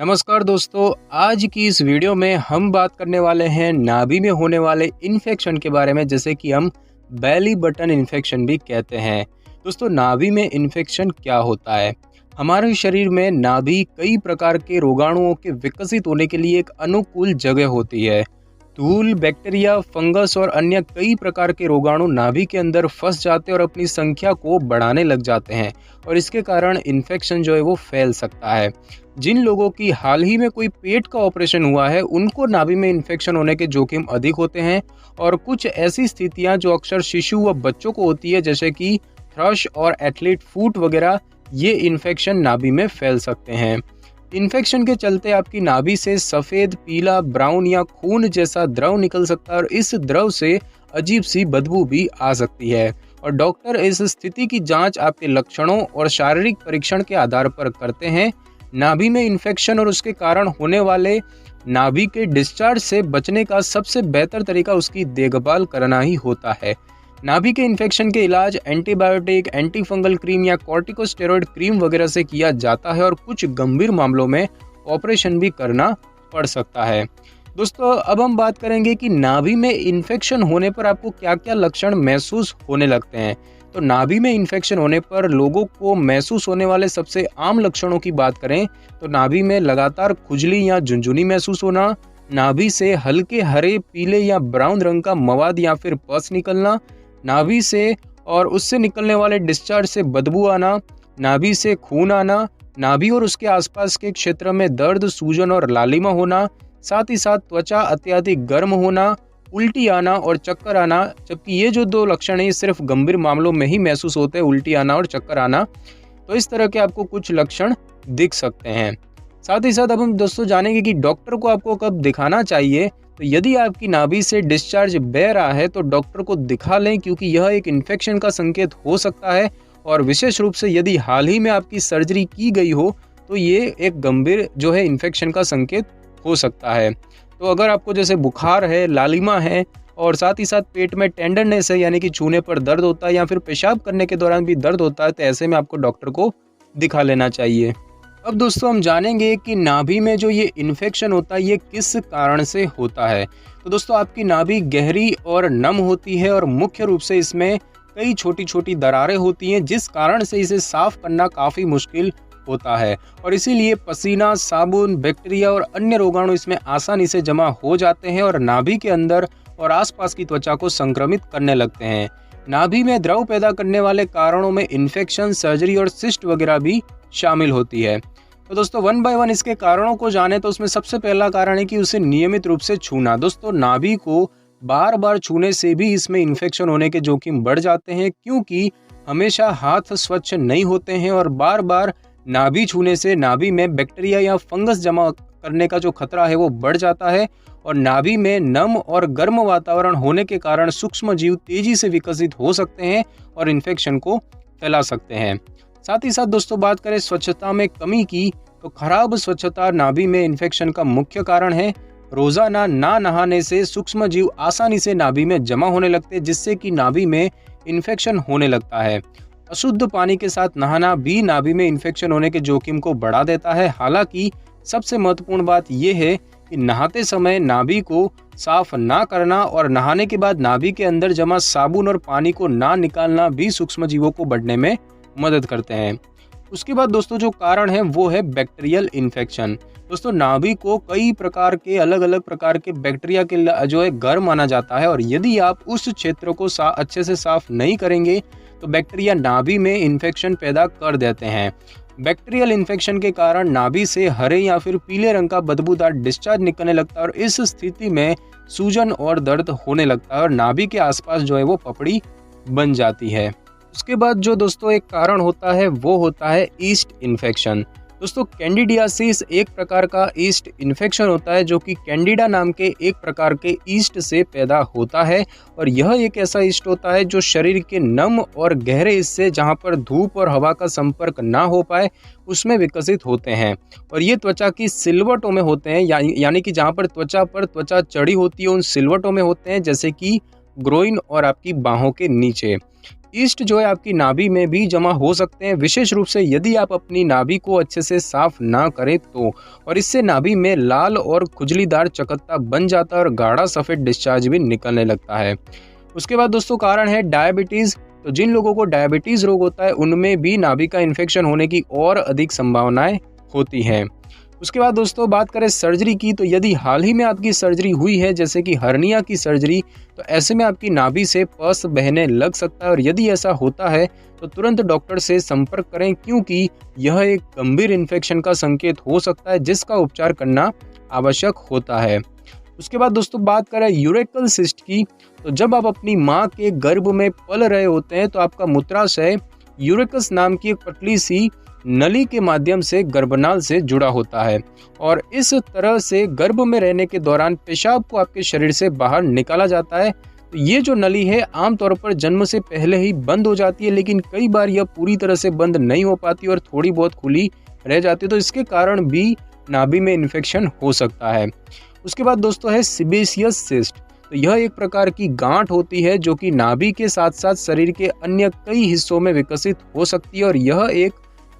नमस्कार दोस्तों, आज की इस वीडियो में हम बात करने वाले हैं नाभि में होने वाले इन्फेक्शन के बारे में, जैसे कि हम बेली बटन इन्फेक्शन भी कहते हैं। दोस्तों, नाभि में इन्फेक्शन क्या होता है? हमारे शरीर में नाभि कई प्रकार के रोगाणुओं के विकसित होने के लिए एक अनुकूल जगह होती है। धूल, बैक्टीरिया, फंगस और अन्य कई प्रकार के रोगाणु नाभि के अंदर फंस जाते हैं और अपनी संख्या को बढ़ाने लग जाते हैं और इसके कारण इन्फेक्शन जो है वो फैल सकता है। जिन लोगों की हाल ही में कोई पेट का ऑपरेशन हुआ है, उनको नाभि में इन्फेक्शन होने के जोखिम अधिक होते हैं और कुछ ऐसी स्थितियां जो अक्सर शिशु व बच्चों को होती है, जैसे कि थ्रश और एथलीट फुट वगैरह, ये इन्फेक्शन नाभि में फैल सकते हैं। इन्फेक्शन के चलते आपकी नाभि से सफ़ेद, पीला, ब्राउन या खून जैसा द्रव निकल सकता है और इस द्रव से अजीब सी बदबू भी आ सकती है और डॉक्टर इस स्थिति की जांच आपके लक्षणों और शारीरिक परीक्षण के आधार पर करते हैं। नाभि में इन्फेक्शन और उसके कारण होने वाले नाभि के डिस्चार्ज से बचने का सबसे बेहतर तरीका उसकी देखभाल करना ही होता है। नाभि के इन्फेक्शन के इलाज एंटीबायोटिक, एंटीफंगल क्रीम या कॉर्टिकोस्टेरॉइड क्रीम वगैरह से किया जाता है और कुछ गंभीर मामलों में ऑपरेशन भी करना पड़ सकता है। दोस्तों, अब हम बात करेंगे कि नाभि में इन्फेक्शन होने पर आपको क्या-क्या लक्षण महसूस होने लगते हैं। तो नाभि में इन्फेक्शन होने पर लोगों को महसूस होने वाले सबसे आम लक्षणों की बात करें तो नाभि में लगातार खुजली या झुनझुनी महसूस होना, नाभि से हल्के हरे, पीले या ब्राउन रंग का मवाद या फिर पस निकलना, नाभि से और उससे निकलने वाले डिस्चार्ज से बदबू आना, नाभि से खून आना, नाभि और उसके आसपास के क्षेत्र में दर्द, सूजन और लालिमा होना, साथ ही साथ त्वचा अत्यधिक गर्म होना, उल्टी आना और चक्कर आना। जबकि ये जो दो लक्षण हैं, ये सिर्फ गंभीर मामलों में ही महसूस होते हैं, उल्टी आना और चक्कर आना। तो इस तरह के आपको कुछ लक्षण दिख सकते हैं। साथ ही साथ अब हम दोस्तों जानेंगे कि डॉक्टर को आपको कब दिखाना चाहिए। तो यदि आपकी नाभि से डिस्चार्ज बह रहा है तो डॉक्टर को दिखा लें, क्योंकि यह एक इन्फेक्शन का संकेत हो सकता है और विशेष रूप से यदि हाल ही में आपकी सर्जरी की गई हो तो ये एक गंभीर जो है इन्फेक्शन का संकेत हो सकता है। तो अगर आपको जैसे बुखार है, लालिमा है और साथ ही साथ पेट में टेंडरनेस है, यानी कि छूने पर दर्द होता है या फिर पेशाब करने के दौरान भी दर्द होता है, तो ऐसे में आपको डॉक्टर को दिखा लेना चाहिए। अब दोस्तों हम जानेंगे कि नाभि में जो ये इन्फेक्शन होता है ये किस कारण से होता है। तो दोस्तों, आपकी नाभि गहरी और नम होती है और मुख्य रूप से इसमें कई छोटी छोटी दरारें होती हैं, जिस कारण से इसे साफ करना काफ़ी मुश्किल होता है और इसीलिए पसीना, साबुन, बैक्टीरिया और अन्य रोगाणु इसमें आसानी से जमा हो जाते हैं और नाभि के अंदर और आसपास की त्वचा को संक्रमित करने लगते हैं। नाभि में द्रव पैदा करने वाले कारणों में इन्फेक्शन, सर्जरी और सिस्ट वगैरह भी शामिल होती है। तो दोस्तों, वन बाय वन इसके कारणों को जाने तो उसमें सबसे पहला कारण है कि उसे नियमित रूप से छूना। दोस्तों, नाभि को बार बार छूने से भी इसमें इन्फेक्शन होने के जोखिम बढ़ जाते हैं, क्योंकि हमेशा हाथ स्वच्छ नहीं होते हैं और बार बार नाभि छूने से नाभि में बैक्टीरिया या फंगस जमा करने का जो खतरा है वो बढ़ जाता है और नाभि में नम और गर्म वातावरण होने के कारण सूक्ष्म जीव तेजी से विकसित हो सकते हैं और इन्फेक्शन को फैला सकते हैं। साथ ही साथ दोस्तों, बात करें स्वच्छता में कमी की, तो खराब स्वच्छता नाभि में इन्फेक्शन का मुख्य कारण है। रोजाना ना नहाने से सूक्ष्म जीव आसानी से नाभि में जमा होने लगते हैं, जिससे कि नाभि में इन्फेक्शन होने लगता है। अशुद्ध पानी के साथ नहाना भी नाभि में इन्फेक्शन होने के जोखिम को बढ़ा देता है। हालांकि सबसे महत्वपूर्ण बात यह है कि नहाते समय नाभि को साफ ना करना और नहाने के बाद नाभि के अंदर जमा साबुन और पानी को ना निकालना भी सूक्ष्म जीवों को बढ़ने में मदद करते हैं। उसके बाद दोस्तों जो कारण है वो है बैक्टीरियल इन्फेक्शन। दोस्तों, नाभि को कई प्रकार के अलग अलग प्रकार के बैक्टीरिया के जो है घर माना जाता है और यदि आप उस क्षेत्र को अच्छे से साफ नहीं करेंगे तो बैक्टीरिया नाभि में इन्फेक्शन पैदा कर देते हैं। बैक्टीरियल इन्फेक्शन के कारण नाभि से हरे या फिर पीले रंग का बदबूदार डिस्चार्ज निकलने लगता है और इस स्थिति में सूजन और दर्द होने लगता है और नाभि के आसपास जो है वो पपड़ी बन जाती है। उसके बाद जो दोस्तों एक कारण होता है वो होता है ईस्ट इन्फेक्शन। दोस्तों, कैंडिडियासिस एक प्रकार का ईस्ट इन्फेक्शन होता है जो कि कैंडिडा नाम के एक प्रकार के ईस्ट से पैदा होता है और यह एक ऐसा ईस्ट होता है जो शरीर के नम और गहरे हिस्से, जहां पर धूप और हवा का संपर्क ना हो पाए, उसमें विकसित होते हैं और ये त्वचा की सिलवटों में होते हैं, यानी कि जहां पर त्वचा चढ़ी होती है उन सिलवटों में होते हैं, जैसे कि ग्रोइन और आपकी बाहों के नीचे। ईस्ट जो है आपकी नाभि में भी जमा हो सकते हैं, विशेष रूप से यदि आप अपनी नाभि को अच्छे से साफ ना करें तो। और इससे नाभि में लाल और खुजलीदार चकत्ता बन जाता है और गाढ़ा सफ़ेद डिस्चार्ज भी निकलने लगता है। उसके बाद दोस्तों कारण है डायबिटीज़। तो जिन लोगों को डायबिटीज़ रोग होता है उनमें भी नाभि का इन्फेक्शन होने की और अधिक संभावनाएं होती हैं। उसके बाद दोस्तों बात करें सर्जरी की, तो यदि हाल ही में आपकी सर्जरी हुई है जैसे कि हर्निया की सर्जरी, तो ऐसे में आपकी नाभि से पस बहने लग सकता है और यदि ऐसा होता है तो तुरंत डॉक्टर से संपर्क करें, क्योंकि यह एक गंभीर इन्फेक्शन का संकेत हो सकता है जिसका उपचार करना आवश्यक होता है। उसके बाद दोस्तों बात करें यूरेकल सिस्ट की, तो जब आप अपनी माँ के गर्भ में पल रहे होते हैं तो आपका मूत्राशय यूरेकस नाम की एक पतली सी नली के माध्यम से गर्भनाल से जुड़ा होता है और इस तरह से गर्भ में रहने के दौरान पेशाब को आपके शरीर से बाहर निकाला जाता है। तो ये जो नली है आमतौर पर जन्म से पहले ही बंद हो जाती है, लेकिन कई बार यह पूरी तरह से बंद नहीं हो पाती और थोड़ी बहुत खुली रह जाती है, तो इसके कारण भी नाभि में इन्फेक्शन हो सकता है। उसके बाद दोस्तों है सीबेशियस सिस्ट। तो यह एक प्रकार की गांठ होती है जो कि नाभि के साथ साथ शरीर के अन्य कई हिस्सों में विकसित हो सकती है और यह एक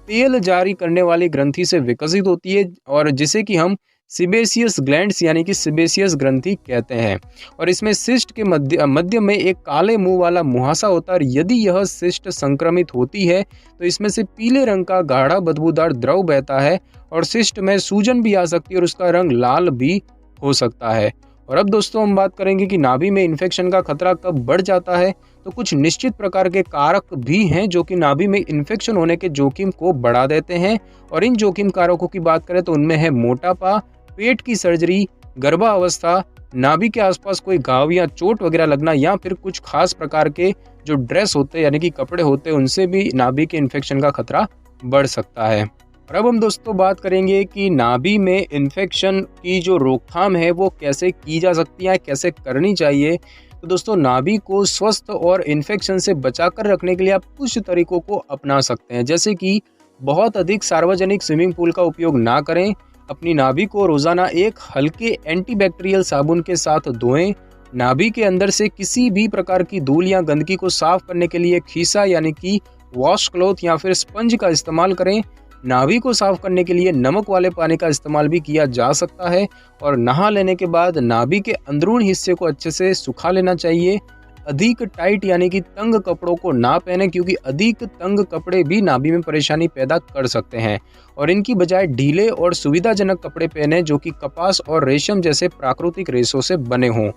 तेल जारी करने वाली ग्रंथि से विकसित होती है और जिसे कि हम सीबेशियस ग्लैंड्स यानी कि सीबेशियस ग्रंथि कहते हैं। और इसमें सिस्ट के मध्य में एक काले मुंह वाला मुहासा होता है और यदि यह सिस्ट संक्रमित होती है तो इसमें से पीले रंग का गाढ़ा बदबूदार द्रव बहता है और सिस्ट में सूजन भी आ सकती है और उसका रंग लाल भी हो सकता है। और अब दोस्तों हम बात करेंगे कि नाभि में इन्फेक्शन का खतरा कब बढ़ जाता है। तो कुछ निश्चित प्रकार के कारक भी हैं जो कि नाभि में इन्फेक्शन होने के जोखिम को बढ़ा देते हैं और इन जोखिम कारकों की बात करें तो उनमें है मोटापा, पेट की सर्जरी, गर्भावस्था, नाभि के आसपास कोई घाव या चोट वगैरह लगना या फिर कुछ खास प्रकार के जो ड्रेस होते हैं यानी कि कपड़े होते हैं उनसे भी नाभि के इन्फेक्शन का खतरा बढ़ सकता है। और अब हम दोस्तों बात करेंगे कि नाभि में इन्फेक्शन की जो रोकथाम है वो कैसे की जा सकती है, कैसे करनी चाहिए। तो दोस्तों नाभि को स्वस्थ और इन्फेक्शन से बचाकर रखने के लिए आप कुछ तरीकों को अपना सकते हैं, जैसे कि बहुत अधिक सार्वजनिक स्विमिंग पूल का उपयोग ना करें, अपनी नाभि को रोजाना एक हल्के एंटीबैक्टीरियल साबुन के साथ धोएं, नाभि के अंदर से किसी भी प्रकार की धूल या गंदगी को साफ करने के लिए खीसा यानी कि वॉश क्लॉथ या फिर स्पंज का इस्तेमाल करें, नाभि को साफ करने के लिए नमक वाले पानी का इस्तेमाल भी किया जा सकता है और नहा लेने के बाद नाभि के अंदरूनी हिस्से को अच्छे से सुखा लेना चाहिए। अधिक टाइट यानी कि तंग कपड़ों को ना पहने, क्योंकि अधिक तंग कपड़े भी नाभि में परेशानी पैदा कर सकते हैं और इनकी बजाय ढीले और सुविधाजनक कपड़े पहने जो कि कपास और रेशम जैसे प्राकृतिक रेशों से बने हों।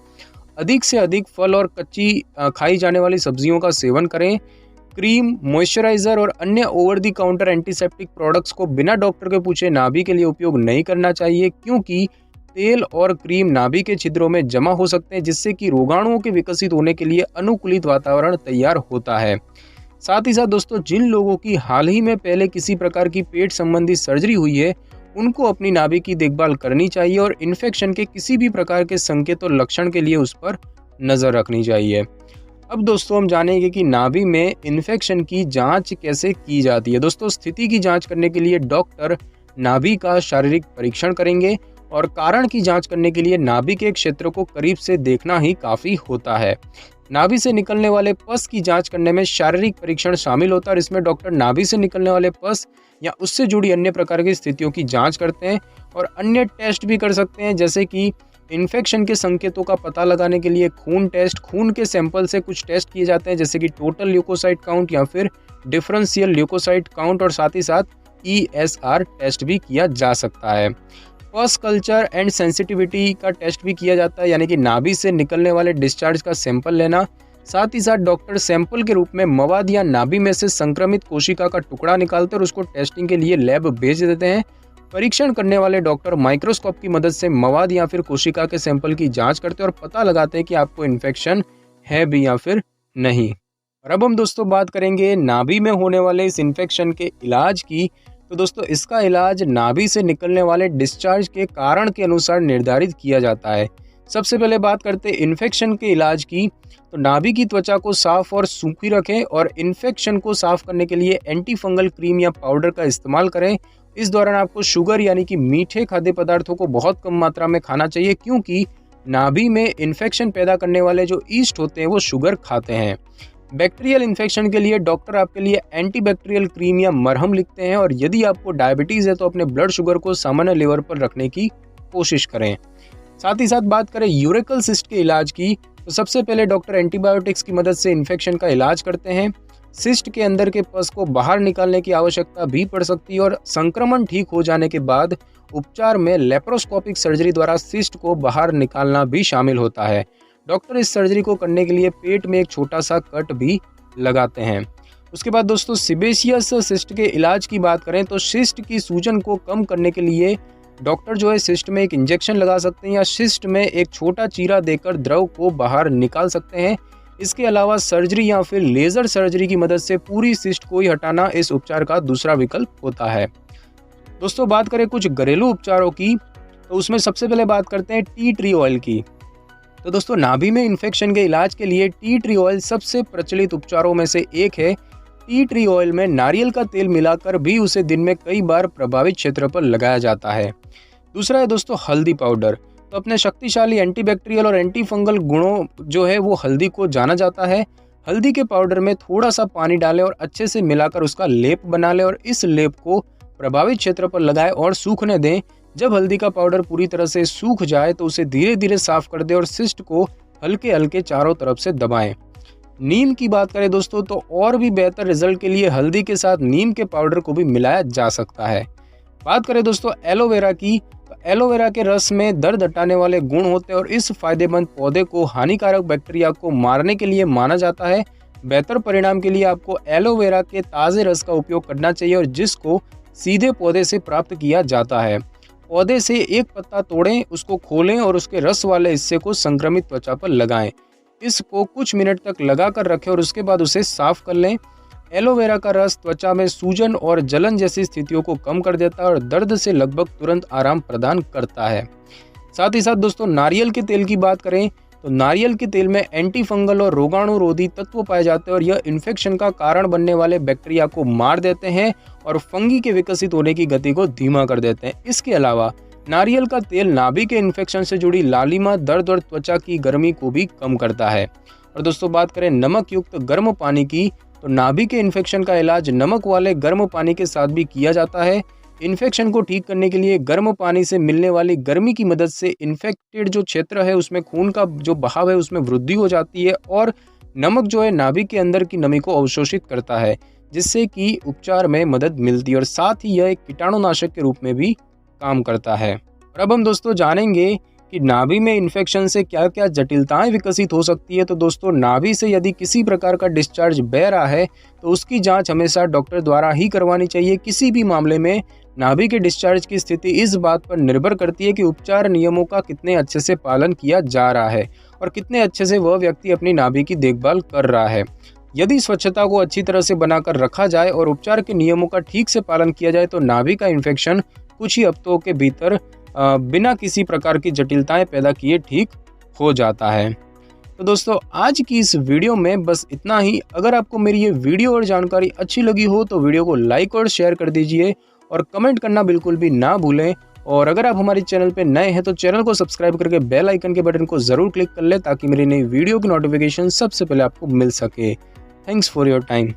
अधिक से अधिक फल और कच्ची खाई जाने वाली सब्जियों का सेवन करें। क्रीम, मॉइस्चराइजर और अन्य over the counter antiseptic products को बिना डॉक्टर के पूछे नाभि के लिए उपयोग नहीं करना चाहिए, क्योंकि तेल और क्रीम नाभि के छिद्रों में जमा हो सकते हैं जिससे कि रोगाणुओं के विकसित होने के लिए अनुकूलित वातावरण तैयार होता है। साथ ही साथ दोस्तों जिन लोगों की हाल ही में पहले किसी प्रकार की पेट संबंधी सर्जरी हुई है उनको अपनी नाभि की देखभाल करनी चाहिए और इन्फेक्शन के किसी भी प्रकार के संकेत और लक्षण के लिए उस पर नजर रखनी चाहिए। अब दोस्तों हम जानेंगे कि नाभि में इन्फेक्शन की जांच कैसे की जाती है। दोस्तों स्थिति की जांच करने के लिए डॉक्टर नाभि का शारीरिक परीक्षण करेंगे और कारण की जांच करने के लिए नाभि के क्षेत्र को करीब से देखना ही काफ़ी होता है। नाभि से निकलने वाले पस की जांच करने में शारीरिक परीक्षण शामिल होता है और इसमें डॉक्टर नाभि से निकलने वाले पस या उससे जुड़ी अन्य प्रकार की स्थितियों की जांच करते हैं और अन्य टेस्ट भी कर सकते हैं, जैसे कि इन्फेक्शन के संकेतों का पता लगाने के लिए खून टेस्ट, खून के सैंपल से कुछ टेस्ट किए जाते हैं जैसे कि टोटल ल्यूकोसाइट काउंट या फिर डिफरेंशियल ल्यूकोसाइट काउंट और साथ ही साथ ESR टेस्ट भी किया जा सकता है। पस कल्चर एंड सेंसिटिविटी का टेस्ट भी किया जाता है, यानी कि नाभि से निकलने वाले डिस्चार्ज का सैंपल लेना। साथ ही साथ डॉक्टर सैंपल के रूप में मवाद या नाभि में से संक्रमित कोशिका का टुकड़ा निकालते और उसको टेस्टिंग के लिए लैब भेज देते हैं। परीक्षण करने वाले डॉक्टर माइक्रोस्कोप की मदद से मवाद या फिर कोशिका के सैंपल की जांच करते हैं और पता लगाते हैं कि आपको इन्फेक्शन है भी या फिर नहीं। और अब हम दोस्तों बात करेंगे नाभि में होने वाले इस इन्फेक्शन के इलाज की। तो दोस्तों इसका इलाज नाभि से निकलने वाले डिस्चार्ज के कारण के अनुसार निर्धारित किया जाता है। सबसे पहले बात करते हैं इन्फेक्शन के इलाज की। तो नाभि की त्वचा को साफ और सूखी रखें और इन्फेक्शन को साफ करने के लिए एंटी फंगल क्रीम या पाउडर का इस्तेमाल करें। इस दौरान आपको शुगर यानी कि मीठे खाद्य पदार्थों को बहुत कम मात्रा में खाना चाहिए, क्योंकि नाभि में इन्फेक्शन पैदा करने वाले जो ईस्ट होते हैं वो शुगर खाते हैं। बैक्टीरियल इन्फेक्शन के लिए डॉक्टर आपके लिए एंटीबैक्टीरियल क्रीम या मरहम लिखते हैं, और यदि आपको डायबिटीज़ है तो अपने ब्लड शुगर को सामान्य लेवल पर रखने की कोशिश करें। साथ ही साथ बात करें यूरेकल सिस्ट के इलाज की, तो सबसे पहले डॉक्टर एंटीबायोटिक्स की मदद से इन्फेक्शन का इलाज करते हैं। सिस्ट के अंदर के पस को बाहर निकालने की आवश्यकता भी पड़ सकती है, और संक्रमण ठीक हो जाने के बाद उपचार में लेप्रोस्कोपिक सर्जरी द्वारा सिस्ट को बाहर निकालना भी शामिल होता है। डॉक्टर इस सर्जरी को करने के लिए पेट में एक छोटा सा कट भी लगाते हैं। उसके बाद दोस्तों सीबेशियस सिस्ट के इलाज की बात करें तो सिस्ट की सूजन को कम करने के लिए डॉक्टर जो है सिस्ट में एक इंजेक्शन लगा सकते हैं या सिस्ट में एक छोटा चीरा देकर द्रव को बाहर निकाल सकते हैं। इसके अलावा सर्जरी या फिर लेज़र सर्जरी की मदद से पूरी सिस्ट को ही हटाना इस उपचार का दूसरा विकल्प होता है। दोस्तों बात करें कुछ घरेलू उपचारों की, तो उसमें सबसे पहले बात करते हैं टी ट्री ऑयल की। तो दोस्तों नाभि में इन्फेक्शन के इलाज के लिए टी ट्री ऑयल सबसे प्रचलित उपचारों में से एक है। टी ट्री ऑयल में नारियल का तेल मिलाकर भी उसे दिन में कई बार प्रभावित क्षेत्र पर लगाया जाता है। दूसरा है दोस्तों हल्दी पाउडर। तो अपने शक्तिशाली एंटीबैक्टीरियल और एंटी फंगल गुणों जो है वो हल्दी को जाना जाता है। हल्दी के पाउडर में थोड़ा सा पानी डालें और अच्छे से मिलाकर उसका लेप बना लें और इस लेप को प्रभावित क्षेत्र पर लगाएं और सूखने दें। जब हल्दी का पाउडर पूरी तरह से सूख जाए तो उसे धीरे धीरे साफ कर दें और सिस्ट को हल्के हल्के चारों तरफ से दबाएं। नीम की बात करें दोस्तों तो और भी बेहतर रिजल्ट के लिए हल्दी के साथ नीम के पाउडर को भी मिलाया जा सकता है। बात करें दोस्तों एलोवेरा की, तो एलोवेरा के रस में दर्द हटाने वाले गुण होते हैं और इस फायदेमंद पौधे को हानिकारक बैक्टीरिया को मारने के लिए माना जाता है। बेहतर परिणाम के लिए आपको एलोवेरा के ताज़े रस का उपयोग करना चाहिए और जिसको सीधे पौधे से प्राप्त किया जाता है। पौधे से एक पत्ता तोड़ें, उसको खोलें और उसके रस वाले हिस्से को संक्रमित त्वचा पर लगाएं। इसको कुछ मिनट तक लगाकर रखें और उसके बाद उसे साफ कर लें। एलोवेरा का रस त्वचा में सूजन और जलन जैसी स्थितियों को कम कर देता है और दर्द से लगभग तुरंत आराम प्रदान करता है। साथ ही साथ दोस्तों नारियल के तेल की बात करें तो नारियल के तेल में एंटी फंगल और रोगाणुरोधी तत्व पाए जाते हैं और यह इन्फेक्शन का कारण बनने वाले बैक्टीरिया को मार देते हैं और फंगी के विकसित होने की गति को धीमा कर देते हैं। इसके अलावा नारियल का तेल नाभि के इन्फेक्शन से जुड़ी लालिमा, दर्द और त्वचा की गर्मी को भी कम करता है। और दोस्तों बात करें नमक युक्त गर्म पानी की, तो नाभि के इन्फेक्शन का इलाज नमक वाले गर्म पानी के साथ भी किया जाता है। इन्फेक्शन को ठीक करने के लिए गर्म पानी से मिलने वाली गर्मी की मदद से इन्फेक्टेड जो क्षेत्र है उसमें खून का जो बहाव है उसमें वृद्धि हो जाती है और नमक जो है नाभि के अंदर की नमी को अवशोषित करता है, जिससे कि उपचार में मदद मिलती है और साथ ही यह एक कीटाणुनाशक के रूप में भी काम करता है। और अब हम दोस्तों जानेंगे कि नाभि में इन्फेक्शन से क्या क्या जटिलताएं विकसित हो सकती है। तो दोस्तों नाभि से यदि किसी प्रकार का डिस्चार्ज बह रहा है तो उसकी जांच हमेशा डॉक्टर द्वारा ही करवानी चाहिए। किसी भी मामले में नाभि के डिस्चार्ज की स्थिति इस बात पर निर्भर करती है कि उपचार नियमों का कितने अच्छे से पालन किया जा रहा है और कितने अच्छे से वह व्यक्ति अपनी नाभि की देखभाल कर रहा है। यदि स्वच्छता को अच्छी तरह से बनाकर रखा जाए और उपचार के नियमों का ठीक से पालन किया जाए तो नाभि का इन्फेक्शन कुछ ही हफ्तों के भीतर बिना किसी प्रकार की जटिलताएं पैदा किए ठीक हो जाता है। तो दोस्तों आज की इस वीडियो में बस इतना ही। अगर आपको मेरी ये वीडियो और जानकारी अच्छी लगी हो तो वीडियो को लाइक और शेयर कर दीजिए और कमेंट करना बिल्कुल भी ना भूलें। और अगर आप हमारे चैनल पे नए हैं तो चैनल को सब्सक्राइब करके बेल आइकन के बटन को ज़रूर क्लिक कर लें ताकि मेरी नई वीडियो की नोटिफिकेशन सबसे पहले आपको मिल सके। Thanks for your time.